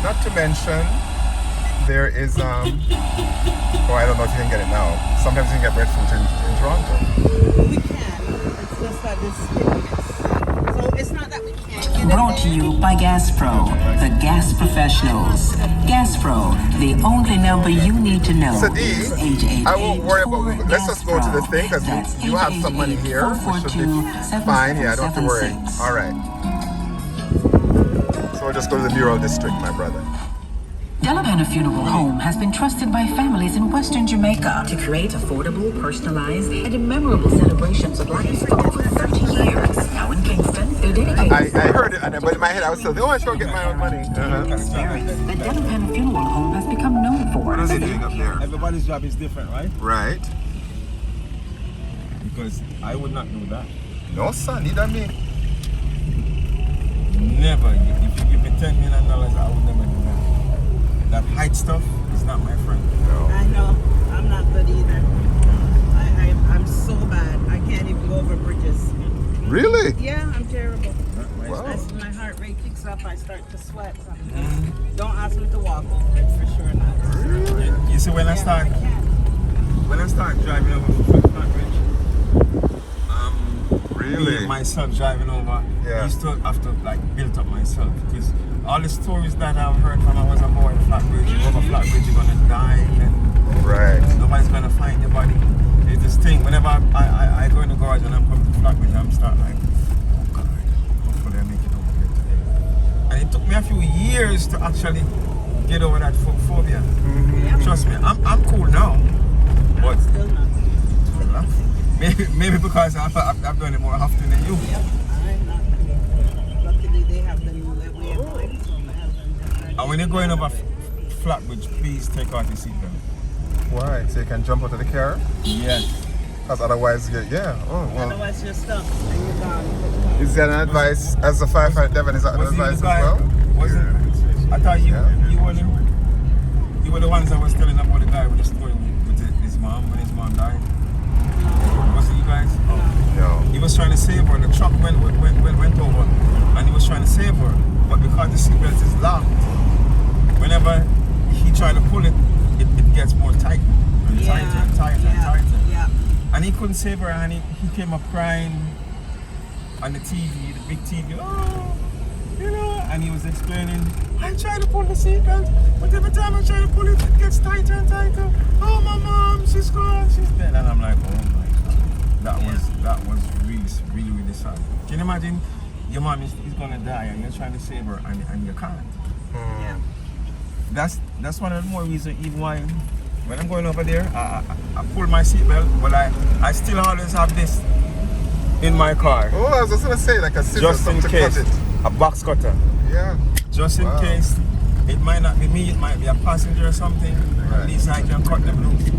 Not to mention, there is oh, I don't know if you can get it now. Sometimes you can get breadfruit in Toronto. We can. It's just that it's hit or miss. So it's not that we can't get it. Brought to you by GasPro, the gas professionals. GasPro, the only number you need to know is 888. I won't worry about. Let's just go to the thing because you have some money here. We should be fine. Yeah, don't have to worry. All right. So we'll just go to the Bureau District, my brother. Delabana Funeral Home has been trusted by families in Western Jamaica to create affordable, personalized, and memorable celebrations of life for over 30 years. Now in Kingston, they're dedicated. I heard it, but in my head I was still, I should get my own money. The Delabana Funeral Home has become known for. What is he doing up there? Everybody's job is different, right? Right. Because I would not do that. No, son, neither me. Never. If you give me $10 million, I would never do that. That height stuff is not my friend. No. I know. I'm not good either. I'm so bad. I can't even go over bridges. Really? Yeah, I'm terrible. Wow. My heart rate kicks up. I start to sweat. Don't ask me to walk over it for sure not. Really? You see, when I start driving over Flat Bridge, Really? myself driving over, Yeah. I used to have to like build up myself because all the stories that I've heard when I was a boy in Flat Bridge, you go over Flat Bridge, you're gonna die and Right. nobody's gonna find your body. It's this thing. Whenever I go in the garage and I'm coming to Flat Bridge, I'm starting like, oh God, hopefully I make it over here today. And it took me a few years to actually get over that phobia. Trust me, I'm cool now, but Still not. maybe because I've done it more often than you. Yep, I'm not. Luckily, they have the new way of life. And when you're going over Flat Bridge, please take out your seatbelt. Why? So you can jump out of the car? Yes. Because otherwise, yeah. Oh, well. Otherwise, you're stuck and you're gone. Is that an advice as a firefighter, Devon? Is that an Was he advice the as guy? well? I thought you were the ones that was telling about the guy with the story with his mom when his mom died. Was it you guys? Oh. No. He was trying to save her. The truck went over, and he was trying to save her, but because the seatbelt is locked, whenever he tried to pull it, it gets more tight and tighter and tighter and tighter. Yeah. And he couldn't save her, and he came up crying on the TV, the big TV. Oh, you know, and he was explaining, I'm trying to pull the seatbelt, but every time I try to pull it, it gets tighter and tighter. Oh, my mom, she's gone, she's dead. And I'm like, oh my God. That was really, really sad. Can you imagine your mom is gonna die and you're trying to save her and you can't? Yeah. That's one of the more reasons even why when I'm going over there, I pull my seatbelt, but I still always have this in my car. Oh, I was just going to say, like a scissor, Just in something to case. cut it. A box cutter. Yeah. Just in case. It might not be me, it might be a passenger or something. Right. At least I can cut them loose.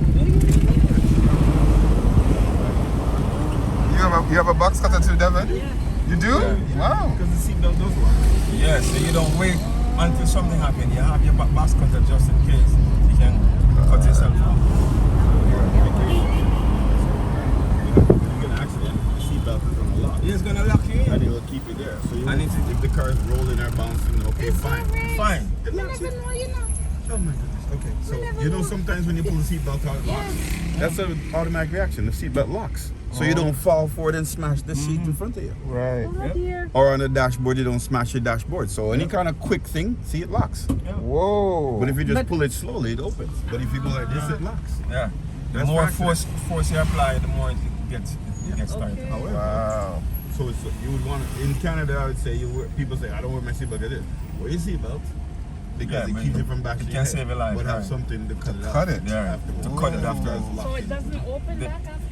You have a box cutter too, Devon? Yeah. You do? Yeah. Wow. Because the seatbelt does work. Yeah, so you don't wait until something happens. You have your box cutter just in case. You can cut yourself off. You get an accident, the seatbelt is going to lock. It's gonna lock you in. And it will keep you there. So you And if the car is rolling or bouncing, okay, fine. Fine. It You locks never you. know, you know. Oh my goodness. Okay, so never you know know. sometimes when you pull the seatbelt out, it locks. That's an automatic reaction. The seatbelt locks. So you don't fall forward and smash the seat in front of you. Right. Oh, dear. Or on the dashboard, you don't smash your dashboard. So any kind of quick thing, see, it locks. Whoa. But if you just pull it slowly, it opens. But if you go like this, it locks. Yeah. The That's more practice. force you apply, the more it gets tighter. Okay. However, Wow. so you would want to, in Canada, I would say, people say, I don't wear my seatbelt. I did. Wear your seatbelt because Yeah, it but keeps it from bashing it your can head. save your life, But have right. something to cut it out. Cut it. Yeah. To cut it after. So it doesn't open back after?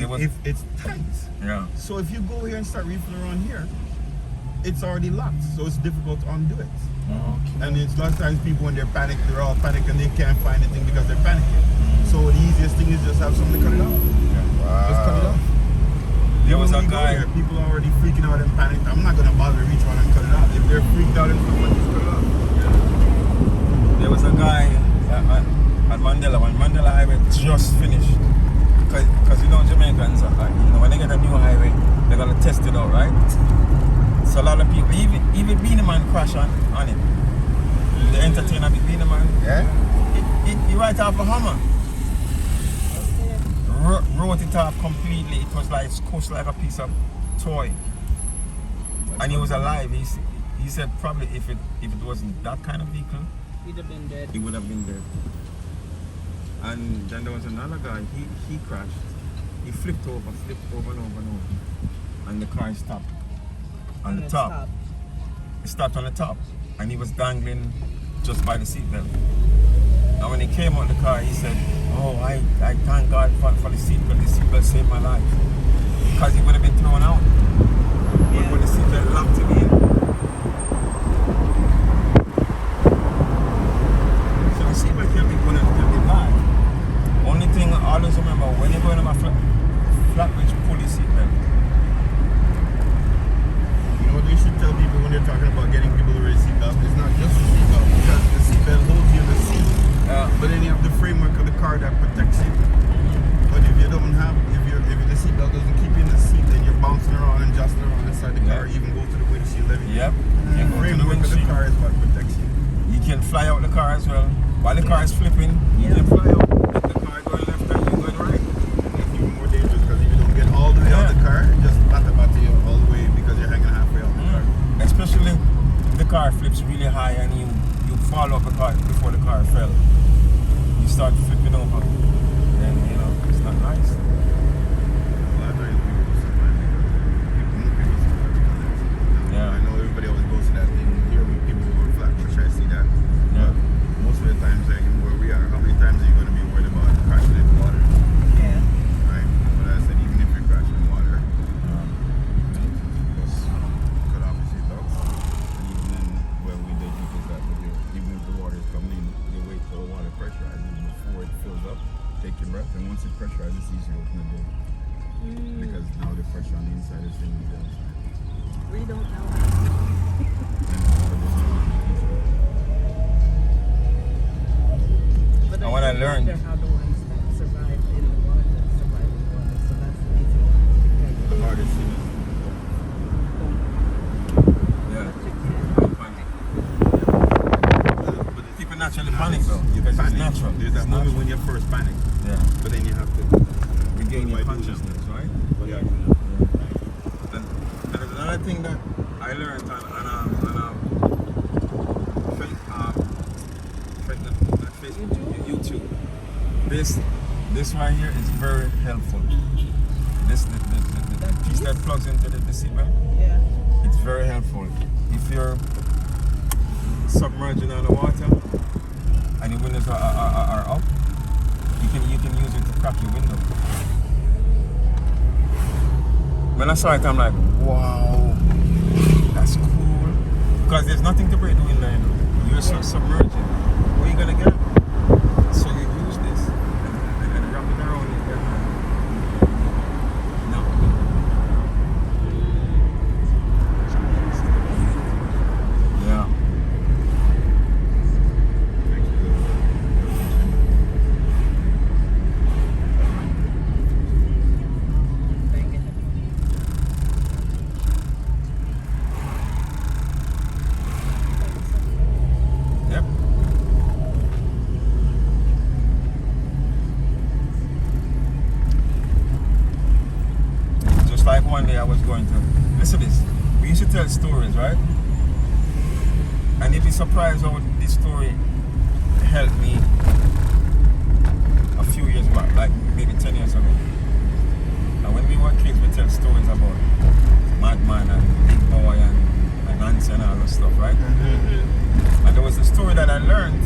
If it's tight. Yeah. So if you go here and start reefing around here, it's already locked. So it's difficult to undo it. And it's a lot of times people when they're panicked, they're all panicked and they can't find anything because they're panicking. So the easiest thing is just have something to cut it off. Just cut it off. There was When a we go guy. here, people are already freaking out and panicked. I'm not gonna bother to reach around and cut it off. If they're freaked out and stuff, just cut it off. There was a guy at Mandela when Mandela Highway just finished. Because you know Jamaicans, when they get a new highway, they're gonna test it out, right? So a lot of people, even Beanie Man crash on it. The Yeah? He right off a hammer. Wrote it off completely. It was like squished like a piece of toy. And he was alive. He said probably if it wasn't that kind of vehicle, He'd have been dead. he would have been dead. And then there was another guy. He crashed. He flipped over and over. And the car stopped on the top. It stopped on the top, and he was dangling just by the seatbelt. And when he came out the car, he said, "Oh, I thank God for the seatbelt. The seatbelt saved my life, because he would have been thrown out." But when the seatbelt locked him in. So the seatbelt can be bad. Only thing I always remember, when you're going on a flat bridge, pull your seatbelt. You know what they should tell people when they're talking about getting people to wear a seatbelt? It's not just a seatbelt, because the seatbelt holds you in the seat. But then you have the framework of the car that protects you. But if you don't have, if the seatbelt doesn't keep you in the seat, then you're bouncing around and jostling around inside the car, even go to the windshield. Yep. The framework of the car is what protects you. You can fly out the car as well. While the car is flipping, you can fly out. If the car going left and you going right. It's even more dangerous because if you don't get all the way out the car, it just batter you all the way because you're hanging halfway out the car. Especially if the car flips really high and you fall off the car before the car fell. You start flipping over. And it's not nice. Yeah. I know everybody always goes to that thing here with people who are flat pressure. I see that. Yeah. Most of the times, like where we are, how many times are you going to be worried about crashing in water? Yeah. Right? But I said, even if you're crashing in water, could obviously look. And even then, well, we did because that, even if the water is coming in, you wait till the water pressurizes before it fills up. Take your breath, and once it pressurizes, it's easier to open the door. Because now the pressure on the inside is in the outside. We don't know. But And when I learned- wonder how the ones that survive in the water survive in the water. So that's the easy one. The hardest thing Yeah. People naturally panic though, because it's natural. There's that moment when you first panic, Yeah. but then you have to Regain your What do I do now? consciousness, right? What do I do And there's another thing that I learned on YouTube. This right here is very helpful. The piece that plugs into the seatbelt. Yeah. It's very helpful. If you're submerging on the water and your windows are up, you can use it to crack your window. When I saw it, I'm like, wow, that's cool. Because there's nothing to break the window, You're submerging. Where are you gonna get? So you use this and wrap it around your hand. No. Yeah. Yep. Just like one day I was going to listen to this. We used to tell stories, right? And you'd be surprised how this story helped me a few years back, like maybe 10 years ago. And when we were kids, we tell stories about Madman and Big Boy and Nancy and all that stuff, right? And there was a story that I learned,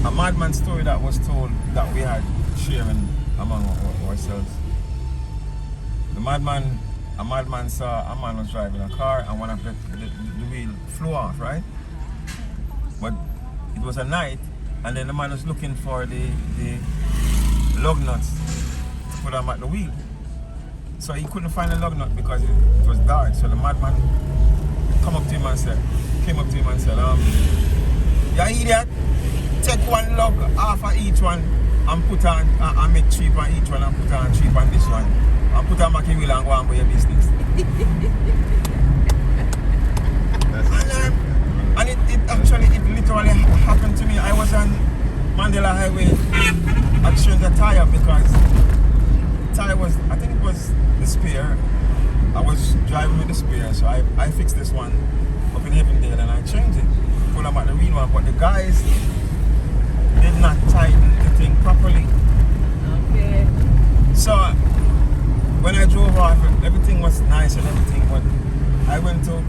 a madman story that was told that we had sharing among ourselves. A madman saw a man was driving a car and one of the wheel flew off, right? But it was a night, and then the man was looking for the lug nuts to put them at the wheel. So he couldn't find the lug nut because it was dark. So the madman came up to him and said, "You idiot, take one lug off of each one and put on and make cheap on each one and put on cheap on this one. And put on back in wheel and go on with your business." And it literally happened to me. I was on Mandela Highway. I changed the tire because tire was, I think it was the spare. I was driving with the spare, so I fixed this one up in Avondale and I changed it. Pull up at the real one, but the guys did not tighten the thing properly. Okay. So when I drove off, everything was nice and everything, but I went to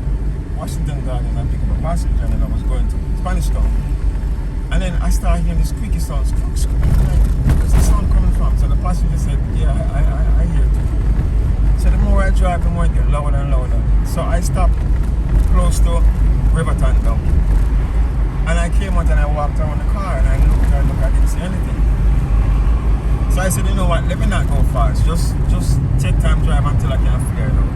Washington Gardens and picked up a passenger and I was going to Spanish Town. And then I started hearing this squeaky sound, squeak, squeak. Like, where's the sound coming from? So the passenger said, yeah, I hear it. So the more I drive, the more it gets louder and louder. So I stopped close to Riverton Down. And I came out and I walked around the car and I looked, I didn't see anything. So I said, you know what, let me not go fast. Just take time drive until I can figure it out.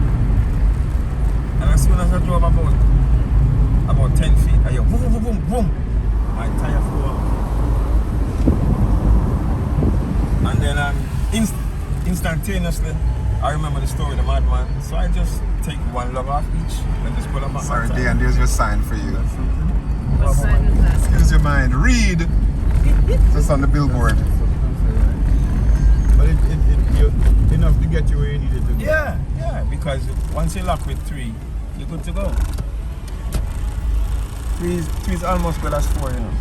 And as soon as I drove about 10 feet, I hear boom, boom, boom, boom. My tire flew off. And then instantaneously, I remember the story of the madman. So I just take one lug off each and just pull up my Sorry, tire. Dan, there's your sign for you. What sign is that? Use your mind. Read. Just on the billboard. But it enough to get you where you needed to go. Yeah, because once you lock with 3, you're good to go. 3 is almost good as 4, you know.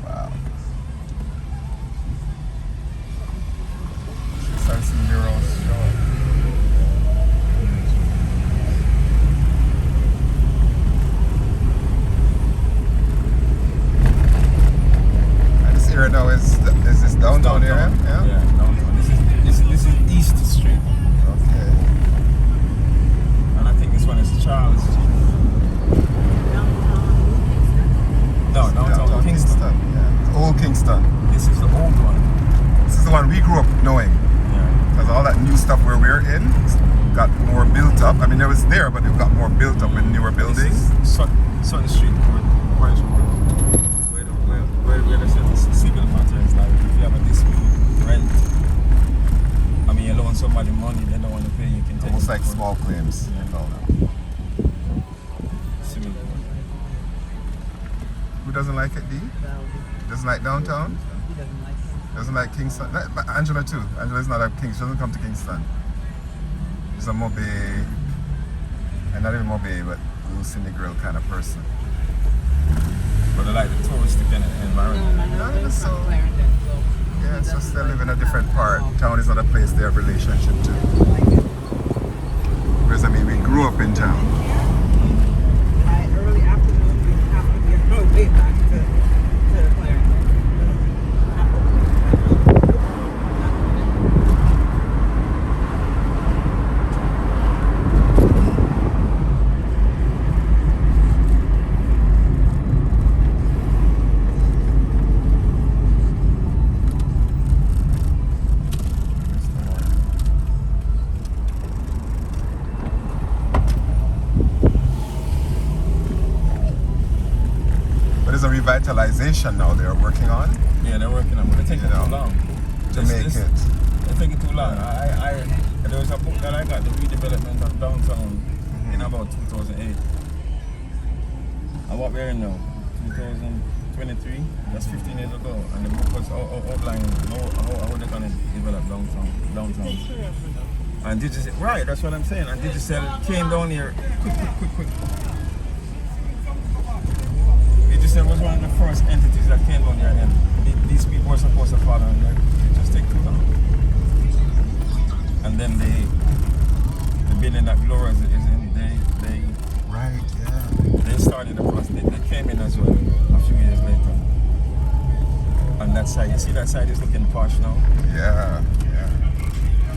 Wow. 6,000 euros short. Here now is this downtown area? Yeah, downtown. This is East Street. Okay. And I think this one is Charles Street. No, downtown Kingston. Yeah. It's old Kingston. This is the old one. This is the one we grew up knowing. Yeah. Because all that new stuff where we're in got more built up. I mean, it was there, but it got more built up with newer buildings. This is Sun Street. Where they set civil matters, like if you have a dispute, rent, I mean you loan somebody money, they don't want to pay, you can take Almost it like for small claims. Yeah. And all that. civil court. Who doesn't like it, D? Doesn't like downtown? He doesn't like him. Doesn't like Kingston? But Angela too. Angela's not a Kingston. She doesn't come to Kingston. She's a Mobe, and not even Mobe, but Lucinda Grill kind of person. But I like the touristic environment. No, my husband's it's from so- Clarendon, so Yeah, it's just they live in a different part. Town is not a place they have relationship to. Whereas I mean, we grew up in town. By early afternoon, we have to be on our way back to Clarendon. Revitalization now they're working on Yeah, they're working on it, but they're taking too long. to make it. They're taking too long. There was a book that I got, the redevelopment of downtown, in about 2008. And what we're in now, 2023, that's 15 years ago, and the book was outlining how they're going to develop downtown. And Digicel, right, that's what I'm saying, and Digicel came down here quick. Digicel was one of the first entities that came down here, and then these people were supposed to follow, and it just take too long. And then the building that Gloria is in, Right, yeah. they started the process. They came in as well a few years later. On that side, you see that side is looking posh now. Yeah.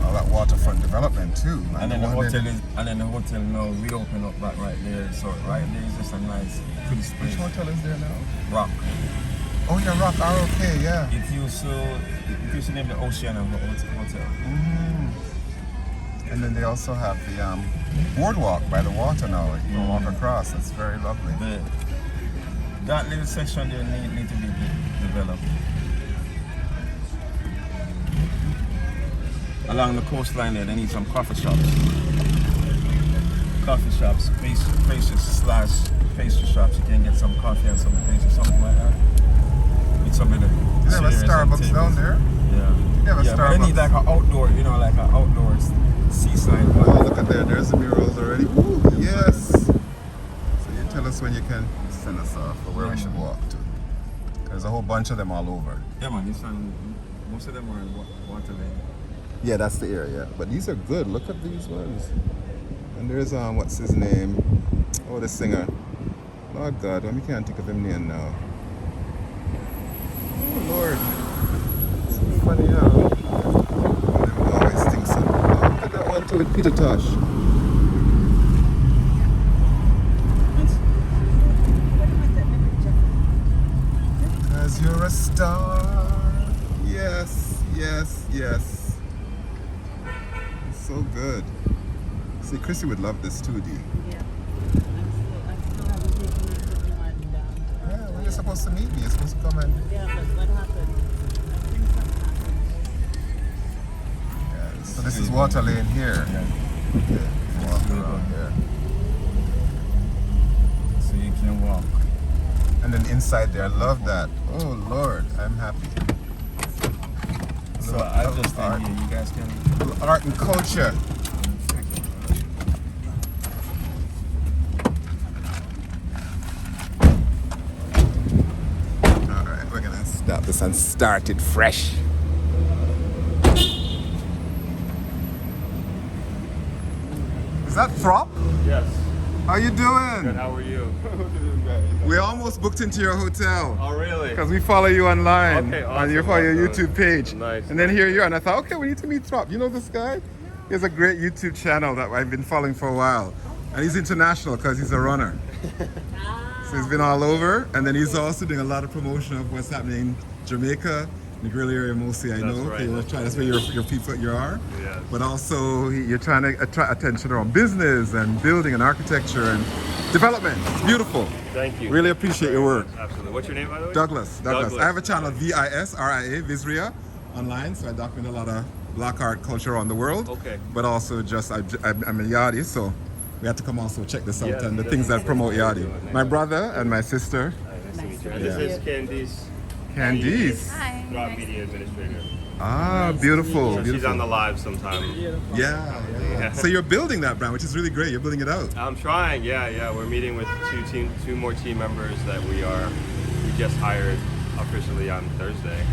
All that waterfront development too. And then the hotel now reopened up back right there. So right there is just a nice, pretty space. Which hotel is there now? Rock. Oh yeah, Rock. Okay, yeah. It used to name the Oceana Hotel. And then they also have the boardwalk by the water now. You can walk across. It's very lovely. That little section there need to be developed. along the coastline there, they need some coffee shops. Coffee shops, pastry shops. You can get some coffee and some pastry, something like that. With some of the You have a Starbucks down there? Yeah. You have a Yeah, but I need Starbucks. like an outdoor, like an outdoor seaside. Oh, look at there. There's the murals already. Ooh, yes. So you tell us when you can send us off or where we should walk to. There's a whole bunch of them all over. Yeah, man. Most of them are in Waterloo. Yeah, that's the area. But these are good. Look at these ones. And there's what's his name? Oh, the singer. Oh God, we can't think of him name now. Oh Lord. It's so funny how I always think so. Oh, look at that one too with Peter Tosh. Cause you're a star. Yes, yes, yes. It's so good. See, Chrissy would love this too, D. Yeah. I'm still haven't taken everyone down. Yeah, well, you're supposed to meet me. You're supposed to come and. Yeah, but what happened? I think something happened. Yeah, so this is Water Lane here. Yeah. Okay, walk around here. So you can walk. And then inside there, I love that. Oh Lord, I'm happy. So I just think you guys can. Little art and culture. Alright, we're gonna stop this and start it fresh. Is that Throp? Yes. How you doing? Good. How are you? We almost booked into your hotel. Oh, really? Because we follow you online. Okay, On your, awesome, for your awesome. YouTube page. Nice. And then here you are. And I thought, okay, we need to meet Throp. You know this guy? He has a great YouTube channel that I've been following for a while. And he's international because he's a runner. So he's been all over. And then he's also doing a lot of promotion of what's happening in Jamaica, the grill area mostly, I That's know. right, Okay, that's that's where your people you are. Yes. But also you're trying to attract attention around business and building and architecture and development. It's beautiful. Thank you. Really appreciate your work. Absolutely. What's your name, by the way? Douglas. I have a channel, VISRIA, Visria, online, so I document a lot of black art culture around the world. Okay. But also just, I'm a Yardie, so we have to come also check this out Yeah, and the that's things that promote what Yardie. we're doing. My brother and my sister, Nice to meet you. And Yeah. this is Candice, Candice. Hi. Drop Media Administrator. Ah, beautiful. So she's Beautiful. on the live sometime. Yeah. Yeah. So you're building that brand, which is really great. You're building it out. I'm trying. Yeah. We're meeting with two more team members that we just hired officially on Thursday,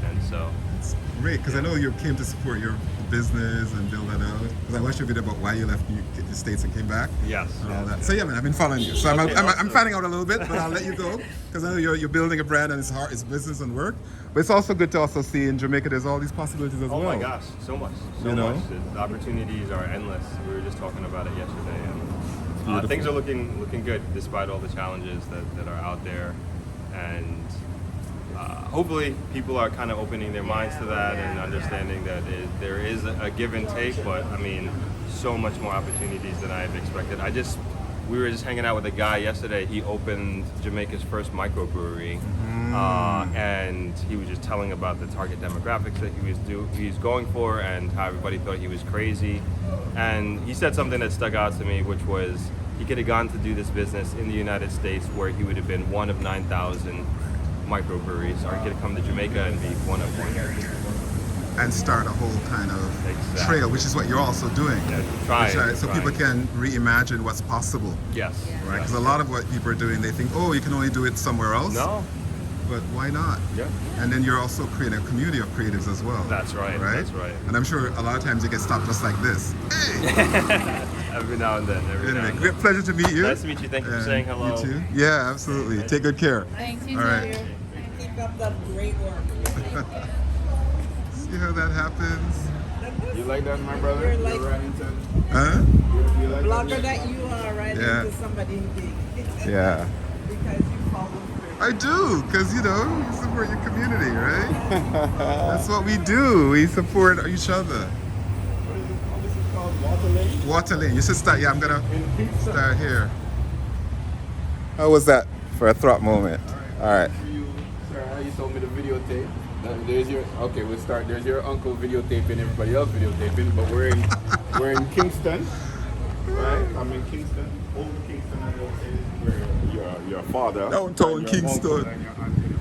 and so. It's great, because I know you came to support your business and build that out. Because I watched your video about why you left the States and came back. Yes. And all that. yes. So yeah, man, I've been following you. So Okay, I'm awesome. finding out a little bit, but I'll let you go because I know you're building a brand and it's hard, it's business and work. But it's also good to also see in Jamaica there's all these possibilities as Oh well. my gosh, so much. So You know? much. The opportunities are endless. We were just talking about it yesterday, and Beautiful. things are looking good despite all the challenges that are out there. And hopefully people are kind of opening their minds to that and understanding that there is a give and take, but I mean, so much more opportunities than I've expected. We were just hanging out with a guy yesterday. He opened Jamaica's first microbrewery, and he was just telling about the target demographics that he was going for and how everybody thought he was crazy. And he said something that stuck out to me, which was he could have gone to do this business in the United States where he would have been one of 9,000 microbreweries, or he could have come to Jamaica and be one of one. And start a whole kind of Exactly. trail, which is what you're also doing. Yeah, trying. So people can reimagine what's possible. Yes. Right? Because a lot of what people are doing, they think, oh, you can only do it somewhere else. No. But why not? Yeah. And then you're also creating a community of creatives as well. That's right. Right? That's right. And I'm sure a lot of times you get stopped just like this. Hey! Every now and then. Every now Anyway, and great then. pleasure to meet you. Nice to meet you. Thank you for And saying hello. You too. Yeah, absolutely. Take good care. Thanks, you All too. right. Keep up the great work. See how that happens? You like that, my brother? You're You like- ran into- Huh? you like Blogger that you are, right Yeah. into somebody big. Yeah. Because you follow through. I do, because you support your community, right? That's what we do. We support each other. What is it called? Water Lane? Water Lane. You should start. Yeah, I'm gonna In Kingston. start here. How was that for a throat moment? All right. You, sir, how you told me to videotape. There's your okay. We'll start. There's your uncle videotaping, everybody else videotaping, but we're in Kingston, right? I'm in Kingston, old Kingston. I don't say this is where your father, Downtown and your Kingston. uncle and your aunt,